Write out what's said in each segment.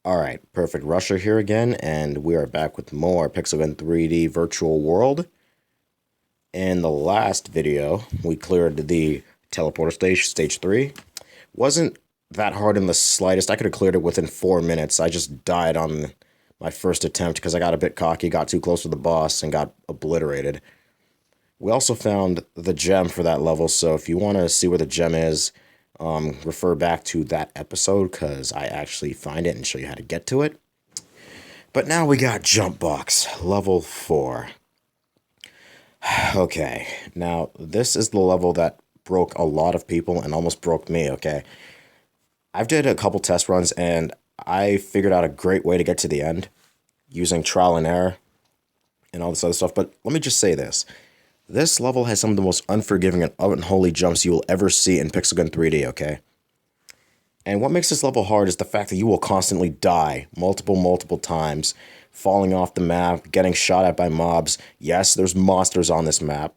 Alright, Perfect Rusher here again, and we are back with more Pixel 3D Virtual World. In the last video, we cleared the teleporter stage, stage 3. Wasn't that hard in the slightest. I could have cleared it within 4 minutes. I just died on my first attempt because I got a bit cocky, got too close to the boss, and got obliterated. We also found the gem for that level, so if you want to see where the gem is, refer back to that episode because I actually find it and show you how to get to it. But now we got Jumpbox, level 4. Okay, now this is the level that broke a lot of people and almost broke me, okay? I've did a couple test runs and I figured out a great way to get to the end using trial and error and all this other stuff, but let me just say this. This level has some of the most unforgiving and unholy jumps you will ever see in Pixel 3D, okay? And what makes this level hard is the fact that you will constantly die multiple times, falling off the map, getting shot at by mobs. Yes, there's monsters on this map,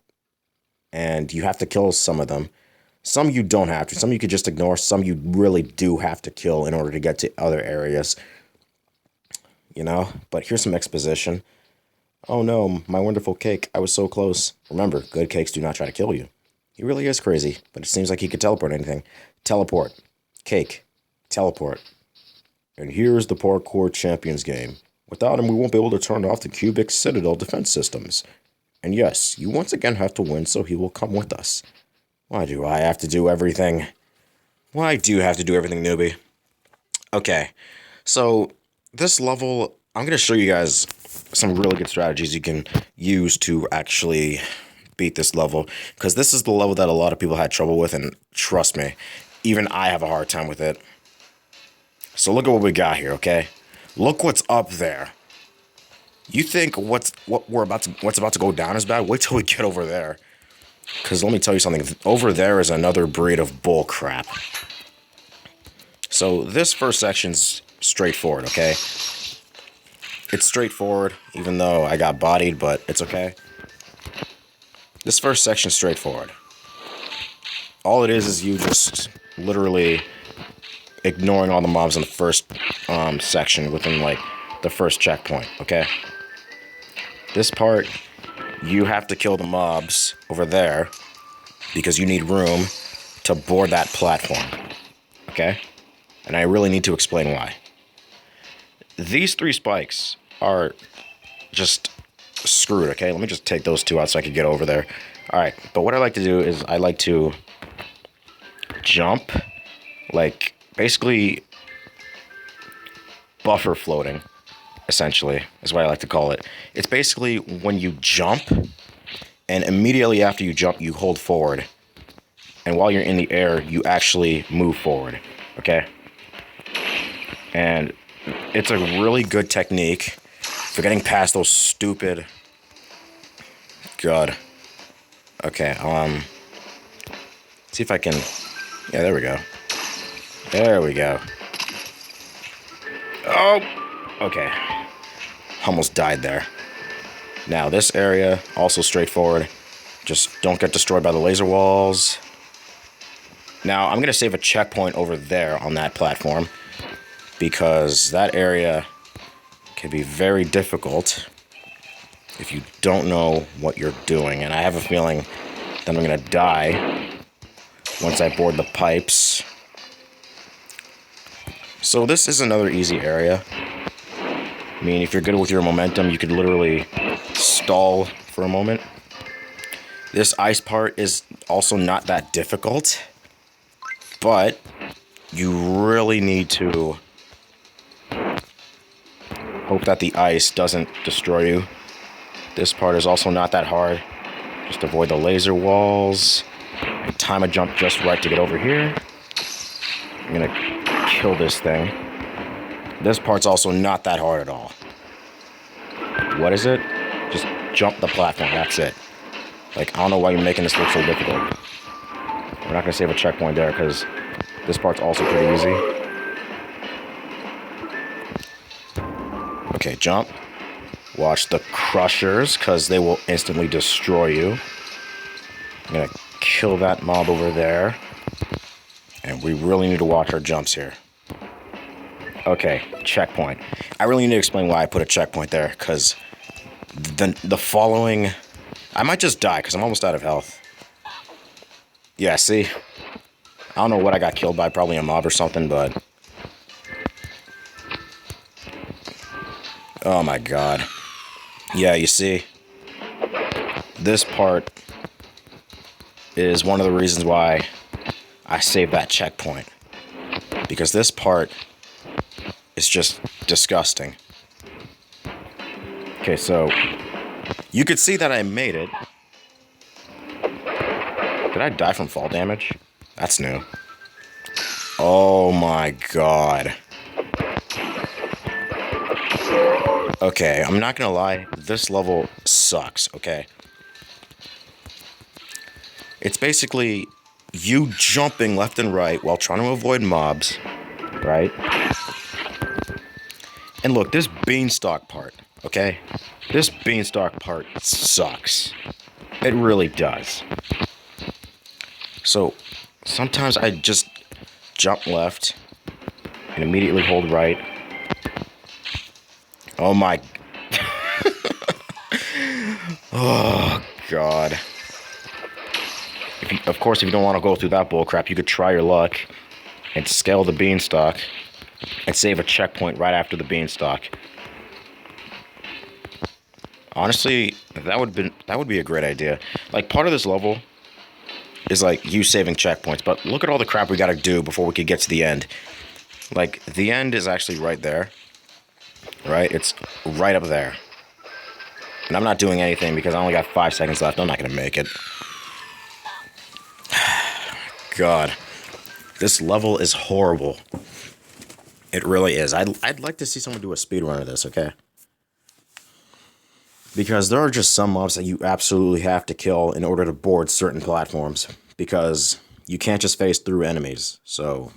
and you have to kill some of them. Some you don't have to. Some you could just ignore. Some you really do have to kill in order to get to other areas. You know? But here's some exposition. Oh no, my wonderful cake. I was so close. Remember, good cakes do not try to kill you. He really is crazy, but it seems like he could teleport anything. Teleport. Cake. Teleport. And here's the parkour champions game. Without him, we won't be able to turn off the cubic citadel defense systems. And yes, you once again have to win, so he will come with us. Why do I have to do everything? Why do you have to do everything, newbie? Okay, so this level, I'm going to show you guys some really good strategies you can use to actually beat this level, because this is the level that a lot of people had trouble with, and trust me, even I have a hard time with it. So look at what we got here, okay? Look what's up there. You think what's about to go down is bad? Wait till we get over there. Because let me tell you something. Over there is another breed of bull crap. So this first section's straightforward, okay? It's straightforward, even though I got bodied, but it's okay. This first section's straightforward. All it is you just literally ignoring all the mobs in the first section within, like, the first checkpoint, okay? This part, you have to kill the mobs over there because you need room to board that platform, okay? And I really need to explain why. These 3 spikes are just screwed, okay? Let me just take those 2 out so I can get over there. Alright, but what I like to do is I like to jump, like, basically buffer floating, essentially, is what I like to call it. It's basically when you jump, and immediately after you jump, you hold forward. And while you're in the air, you actually move forward, okay? And it's a really good technique for getting past those stupid... God. Okay, see if I can... Yeah, there we go. There we go. Oh! Okay. Almost died there. Now, this area, also straightforward. Just don't get destroyed by the laser walls. Now, I'm going to save a checkpoint over there on that platform, because that area can be very difficult if you don't know what you're doing. And I have a feeling that I'm going to die once I board the pipes. So this is another easy area. I mean, if you're good with your momentum, you could literally stall for a moment. This ice part is also not that difficult, but you really need to hope that the ice doesn't destroy you. This part is also not that hard. Just avoid the laser walls. And time a jump just right to get over here. I'm gonna kill this thing. This part's also not that hard at all. What is it? Just jump the platform, that's it. Like, I don't know why you're making this look so difficult. We're not gonna save a checkpoint there because this part's also pretty easy. Okay, jump. Watch the crushers, because they will instantly destroy you. I'm gonna kill that mob over there. And we really need to watch our jumps here. Okay, checkpoint. I really need to explain why I put a checkpoint there, because the following... I might just die, because I'm almost out of health. Yeah, see? I don't know what I got killed by, probably a mob or something, but... Oh my god. Yeah, you see? This part is one of the reasons why I saved that checkpoint. Because this part is just disgusting. Okay, so... You could see that I made it. Did I die from fall damage? That's new. Oh my god. Okay, I'm not gonna lie. This level sucks, okay? It's basically you jumping left and right while trying to avoid mobs, right? And look, this beanstalk part, okay? This beanstalk part sucks. It really does. So, sometimes I just jump left and immediately hold right. Oh my... Oh, God. Of course, if you don't want to go through that bullcrap, you could try your luck and scale the beanstalk and save a checkpoint right after the beanstalk. Honestly, that would be a great idea. Like, part of this level is like you saving checkpoints, but look at all the crap we gotta do before we could get to the end. Like, the end is actually right there. Right? It's right up there. And I'm not doing anything because I only got 5 seconds left. I'm not gonna make it. God. This level is horrible. It really is. I'd like to see someone do a speedrun of this, okay? Because there are just some mobs that you absolutely have to kill in order to board certain platforms. Because you can't just phase through enemies. So,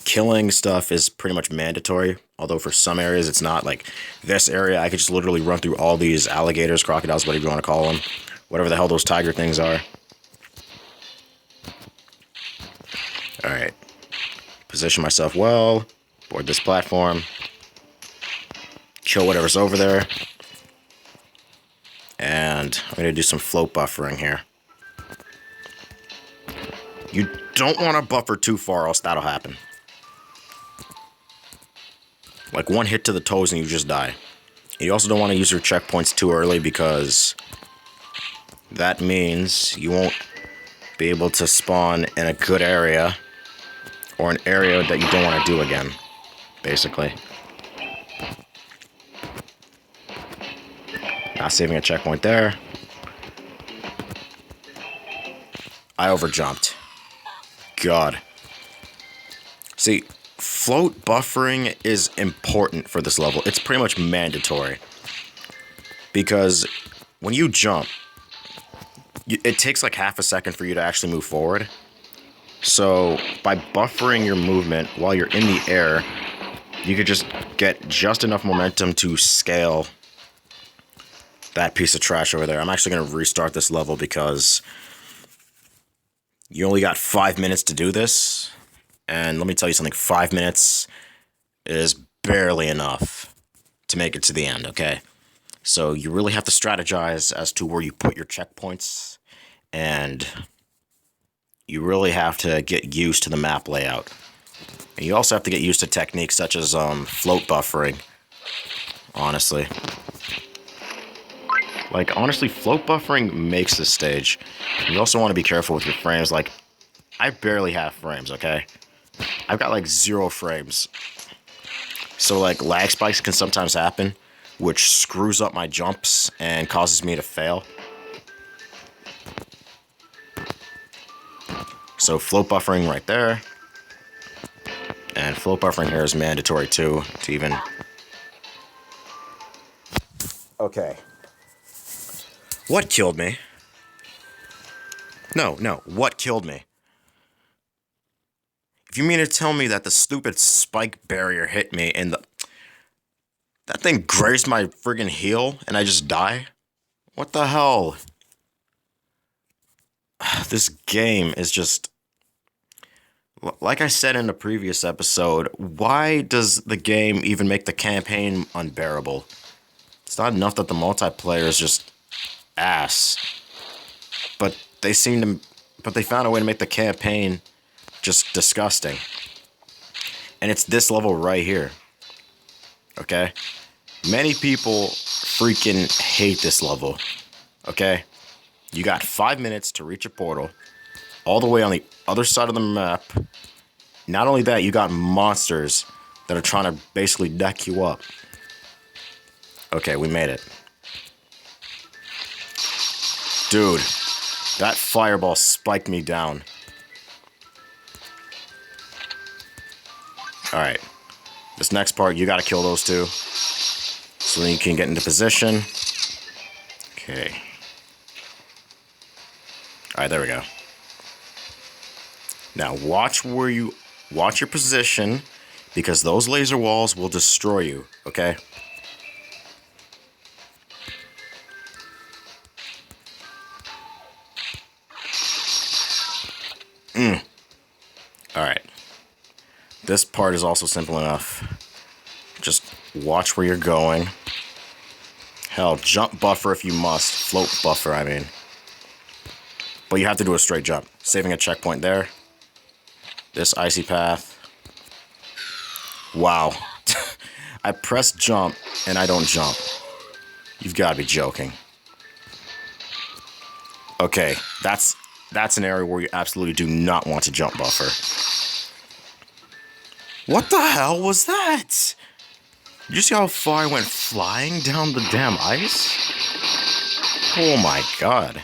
killing stuff is pretty much mandatory. Although for some areas it's not. Like, this area, I could just literally run through all these alligators, crocodiles, whatever you want to call them. Whatever the hell those tiger things are. Alright. Position myself well. Board this platform. Kill whatever's over there. And I'm going to do some float buffering here. You don't want to buffer too far, else that'll happen. Like, one hit to the toes and you just die. You also don't want to use your checkpoints too early because that means you won't be able to spawn in a good area or an area that you don't want to do again, basically. Not saving a checkpoint there. I overjumped. God. See, float buffering is important for this level. It's pretty much mandatory. Because when you jump, it takes like half a second for you to actually move forward. So by buffering your movement while you're in the air, you could just get just enough momentum to scale that piece of trash over there. I'm actually going to restart this level because you only got 5 minutes to do this. And let me tell you something, 5 minutes is barely enough to make it to the end, okay? So you really have to strategize as to where you put your checkpoints, and you really have to get used to the map layout. And you also have to get used to techniques such as float buffering, honestly. Like, honestly, float buffering makes this stage. You also want to be careful with your frames. Like, I barely have frames, okay? I've got, like, 0 frames. So, like, lag spikes can sometimes happen, which screws up my jumps and causes me to fail. So, float buffering right there. And float buffering here is mandatory, too, to even... Okay. What killed me? No, what killed me? If you mean to tell me that the stupid spike barrier hit me and that thing grazed my friggin' heel and I just die? What the hell? This game is just... like I said in the previous episode, why does the game even make the campaign unbearable? It's not enough that the multiplayer is just ass, but they found a way to make the campaign just disgusting. And it's this level right here. Okay? Many people freaking hate this level. Okay? You got 5 minutes to reach a portal all the way on the other side of the map. Not only that, you got monsters that are trying to basically deck you up. Okay, we made it. Dude, that fireball spiked me down. Alright. This next part, you gotta kill those two. So then you can get into position. Okay. Alright, there we go. Now watch your position, because those laser walls will destroy you, okay? Alright. This part is also simple enough. Just watch where you're going. Hell, jump buffer if you must. Float buffer, I mean. But you have to do a straight jump. Saving a checkpoint there. This icy path. Wow. I press jump and I don't jump. You've got to be joking. Okay, that's an area where you absolutely do not want to jump buffer. What the hell was that? Did you see how far I went flying down the damn ice? Oh my god.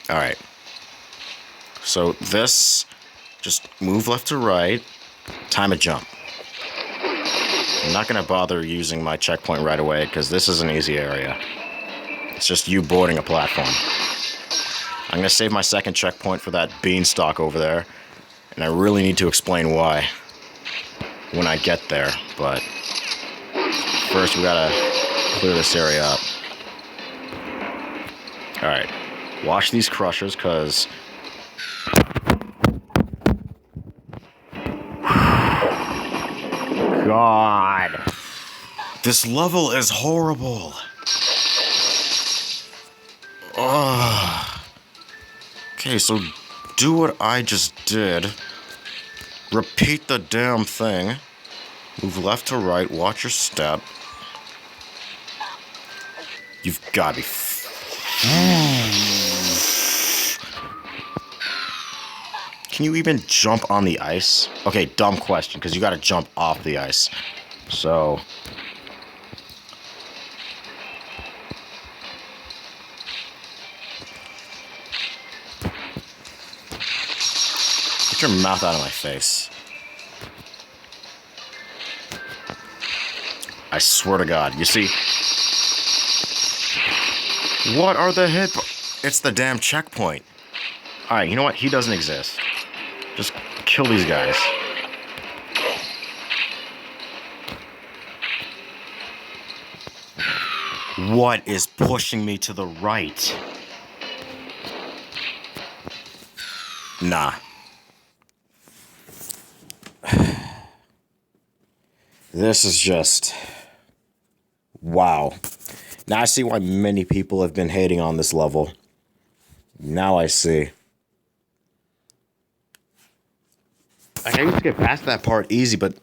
Alright. So this, just move left to right, time a jump. I'm not going to bother using my checkpoint right away because this is an easy area. It's just you boarding a platform. I'm going to save my second checkpoint for that beanstalk over there. And I really need to explain why when I get there. But first we got to clear this area up. Alright. Watch these crushers because... God. This level is horrible. Ugh. Okay, so do what I just did. Repeat the damn thing. Move left to right. Watch your step. You've got to be... Can you even jump on the ice? Okay, dumb question, because you got to jump off the ice. So... Get your mouth out of my face. I swear to God. You see... What are the hit... It's the damn checkpoint. Alright, you know what? He doesn't exist. Just kill these guys. What is pushing me to the right? Nah. This is just... Wow. Now I see why many people have been hating on this level. Now I see. I used to get past that part easy, but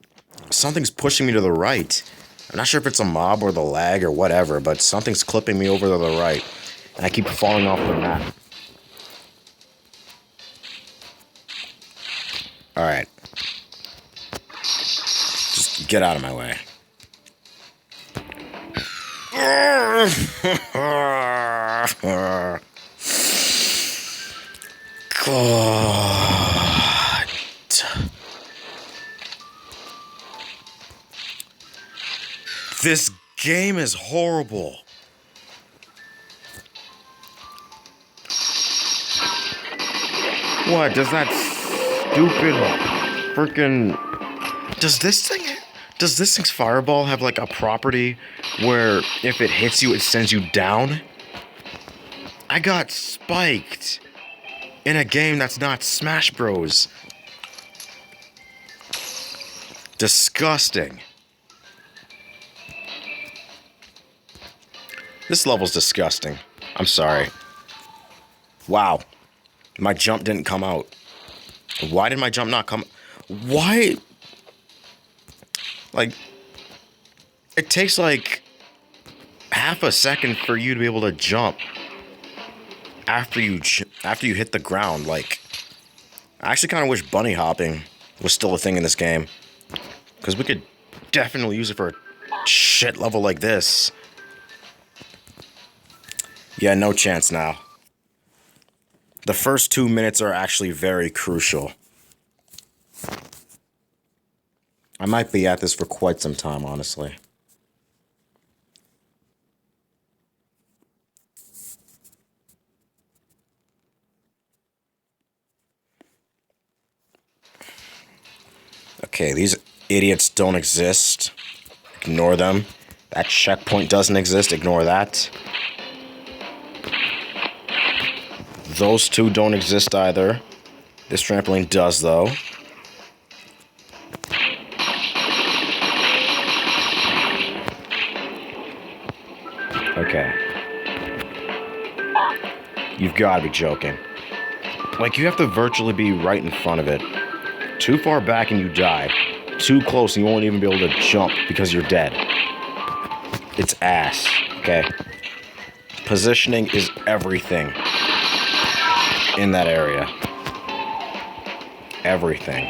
something's pushing me to the right. I'm not sure if it's a mob or the lag or whatever, but something's clipping me over to the right. And I keep falling off the map. Alright. Just get out of my way. God. This game is horrible. What does that stupid freaking... Does this thing's fireball have like a property where if it hits you, it sends you down? I got spiked in a game that's not Smash Bros. Disgusting. This level's disgusting. I'm sorry. Wow. My jump didn't come out. Why did my jump not come? Why? Like, it takes like half a second for you to be able to jump after you hit the ground. Like, I actually kind of wish bunny hopping was still a thing in this game, because we could definitely use it for a shit level like this. Yeah, no chance now. The first 2 minutes are actually very crucial. I might be at this for quite some time, honestly. Okay, these idiots don't exist. Ignore them. That checkpoint doesn't exist. Ignore that. Those two don't exist either. This trampoline does, though. Okay. You've got to be joking. Like, you have to virtually be right in front of it. Too far back and you die. Too close and you won't even be able to jump because you're dead. It's ass, okay? Positioning is everything in that area. Everything.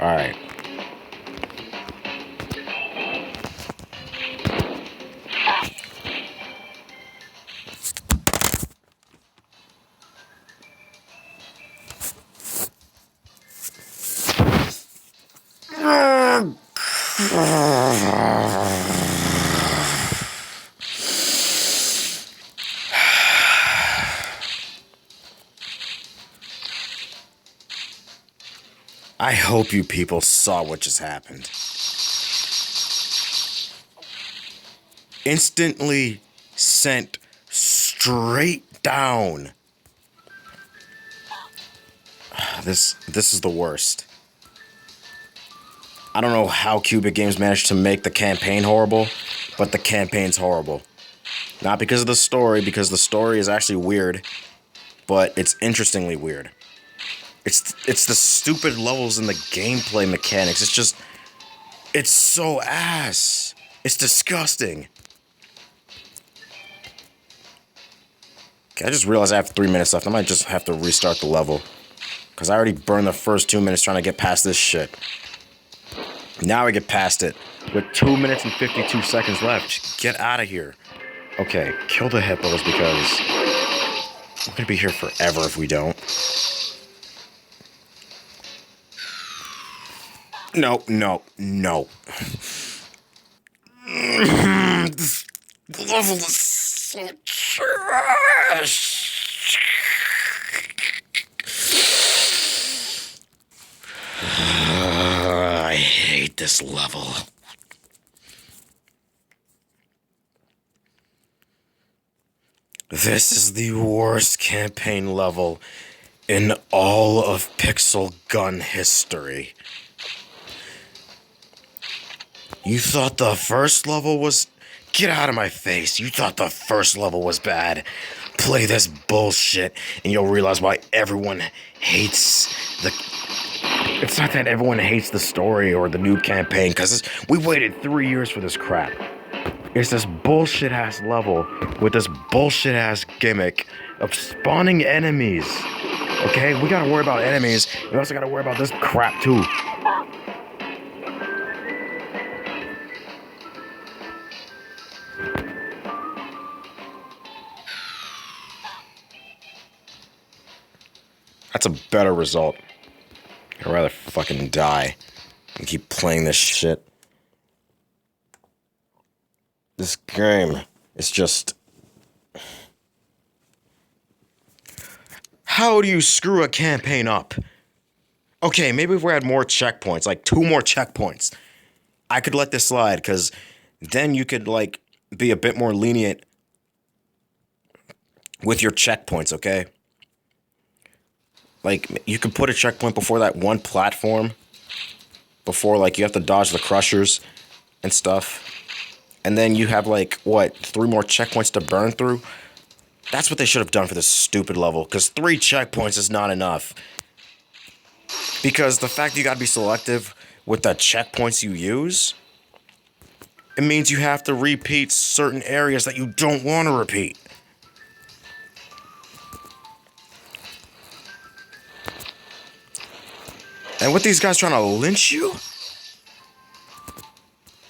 Alright. I hope you people saw what just happened. Instantly sent straight down. This is the worst. I don't know how Cubic Games managed to make the campaign horrible, but the campaign's horrible. Not because of the story, because the story is actually weird, but it's interestingly weird. It's the stupid levels in the gameplay mechanics. It's so ass. It's disgusting. Okay, I just realized I have 3 minutes left. I might just have to restart the level, because I already burned the first 2 minutes trying to get past this shit. Now I get past it with 2 minutes and 52 seconds left. Just get out of here. Okay, kill the hippos, because we're gonna be here forever if we don't. No, no, no. This level is so trash. I hate this level. This is the worst campaign level in all of Pixel Gun history. You thought the first level was... Get out of my face. You thought the first level was bad. Play this bullshit and you'll realize why everyone hates the... It's not that everyone hates the story or the new campaign, because we waited 3 years for this crap. It's this bullshit-ass level with this bullshit-ass gimmick of spawning enemies. Okay? We gotta worry about enemies. We also gotta worry about this crap, too. That's a better result. I'd rather fucking die and keep playing this shit. This game is just... How do you screw a campaign up? Okay, maybe if we had more checkpoints, like 2 more checkpoints, I could let this slide, because then you could, like, be a bit more lenient with your checkpoints, okay? Like, you could put a checkpoint before that one platform, before, like, you have to dodge the crushers and stuff. And then you have, like, what, 3 more checkpoints to burn through? That's what they should have done for this stupid level, because 3 checkpoints is not enough. Because the fact you gotta be selective with the checkpoints you use, it means you have to repeat certain areas that you don't want to repeat. And with these guys trying to lynch you,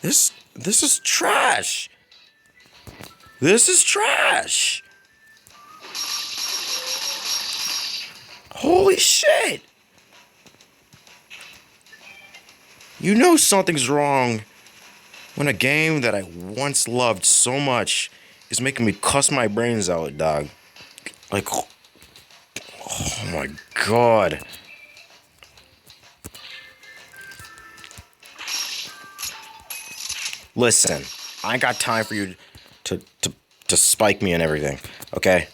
this is trash. This is trash. Holy shit. You know something's wrong when a game that I once loved so much is making me cuss my brains out, dog. Like, oh my god. Listen, I ain't got time for you to spike me and everything, okay?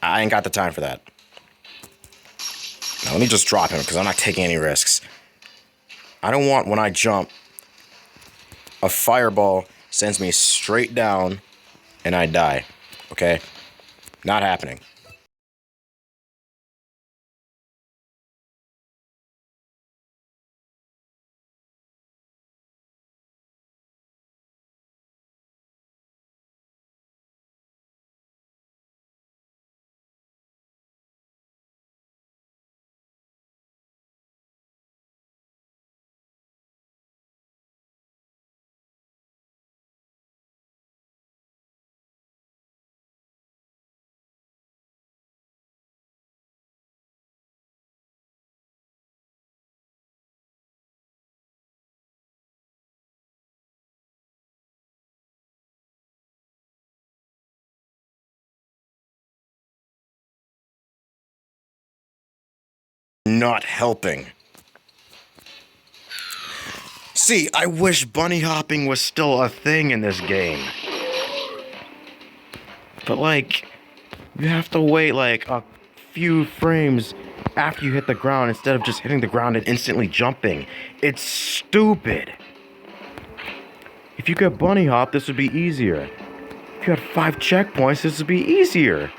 I ain't got the time for that. Now let me just drop him because I'm not taking any risks. I don't want, when I jump, a fireball sends me straight down and I die, okay? Not happening. Not helping. See, I wish bunny hopping was still a thing in this game. But, like, you have to wait, like, a few frames after you hit the ground instead of just hitting the ground and instantly jumping. It's stupid. If you could bunny hop, this would be easier. If you had 5 checkpoints, this would be easier.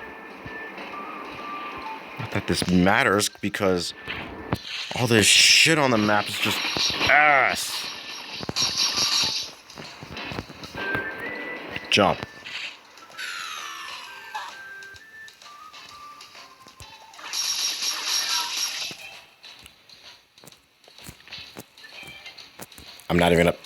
Not that this matters, because all this shit on the map is just ass. Jump. I'm not even gonna...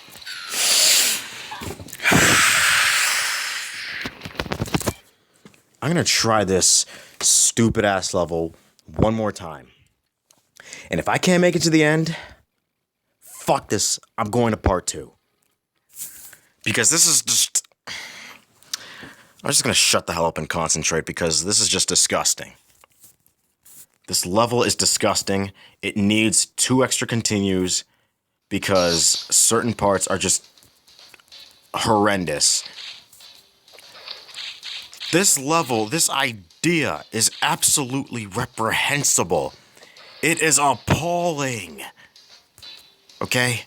I'm gonna try this stupid ass level one more time. And if I can't make it to the end, fuck this. I'm going to part 2. Because this is just... I'm just gonna shut the hell up and concentrate because this is just disgusting. This level is disgusting. It needs 2 extra continues because certain parts are just horrendous. This level, this idea is absolutely reprehensible. It is appalling. Okay?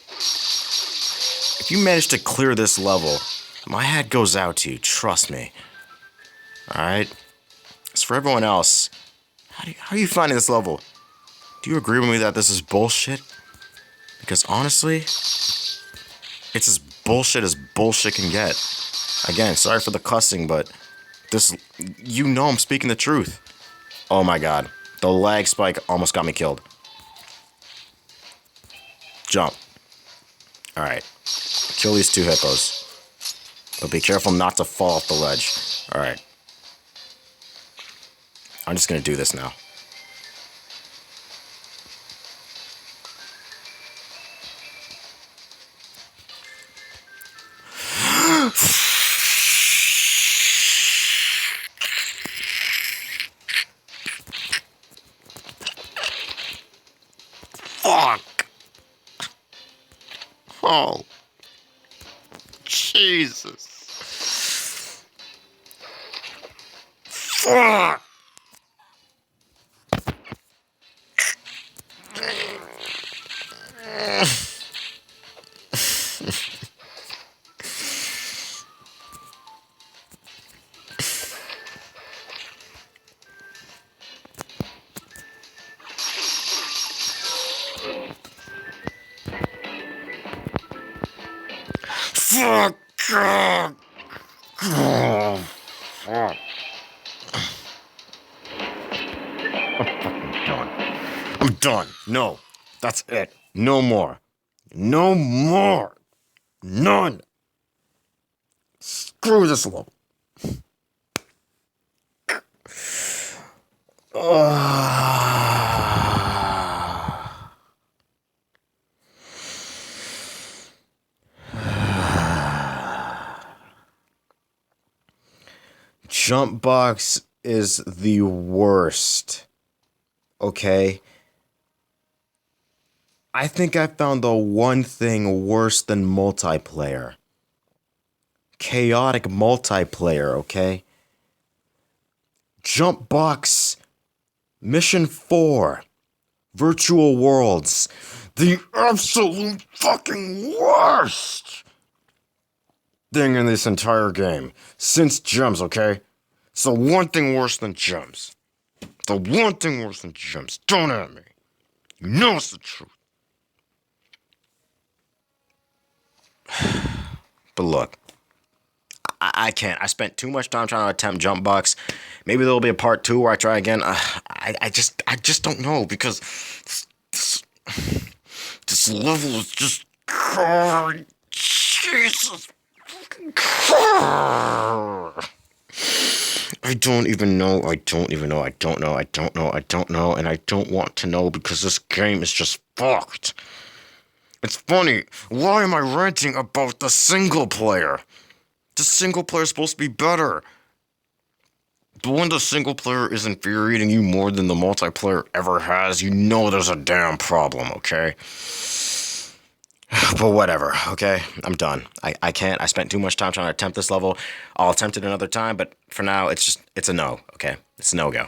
If you manage to clear this level, my hat goes out to you, trust me. Alright? As for everyone else, how are you finding this level? Do you agree with me that this is bullshit? Because honestly, it's as bullshit can get. Again, sorry for the cussing, but this, you know I'm speaking the truth. Oh my god. The lag spike almost got me killed. Jump. Alright. Kill these 2 hippos. But be careful not to fall off the ledge. Alright. I'm just gonna do this now. Fuck. Oh. Jesus. Fuck. Fuck. Oh, fuck. I'm done. No. That's it. No more. No more. None. Screw this level. Jumpbox is the worst. Okay? I think I found the one thing worse than multiplayer. Chaotic multiplayer, okay? Jumpbox Mission 4 Virtual Worlds. The absolute fucking worst thing in this entire game. Since Gems, okay? It's the one thing worse than Gems. The one thing worse than Gems. Don't at me. You know it's the truth. But look, I can't. I spent too much time trying to attempt Jumpbox. Maybe there'll be a part 2 where I try again. I just don't know, because this level is just, Jesus. I don't even know, and I don't want to know, because this game is just fucked. It's funny, why am I ranting about the single player? The single player is supposed to be better. But when the single player is infuriating you more than the multiplayer ever has, you know there's a damn problem, okay? But whatever, okay? I'm done. I can't. I spent too much time trying to attempt this level. I'll attempt it another time, but for now, it's a no, okay? It's a no-go.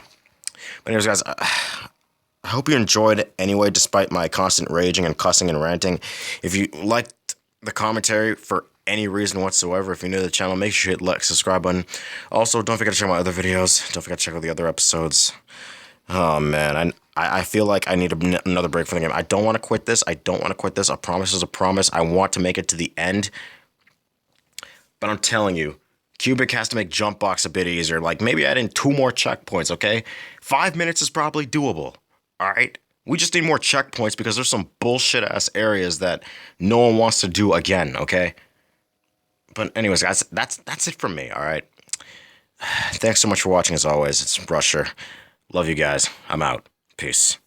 But anyways, guys, I hope you enjoyed it anyway, despite my constant raging and cussing and ranting. If you liked the commentary for any reason whatsoever, if you're new to the channel, make sure you hit like, subscribe button. Also, don't forget to check out my other videos. Don't forget to check out the other episodes. Oh, man, I feel like I need another break from the game. I don't want to quit this. I A promise is a promise. I want to make it to the end. But I'm telling you, Cubic has to make Jumpbox a bit easier. Like, maybe add in 2 more checkpoints, okay? 5 minutes is probably doable, all right? We just need more checkpoints, because there's some bullshit-ass areas that no one wants to do again, okay? But anyways, guys, that's it from me, all right? Thanks so much for watching, as always. It's Rusher. Love you guys. I'm out. Peace.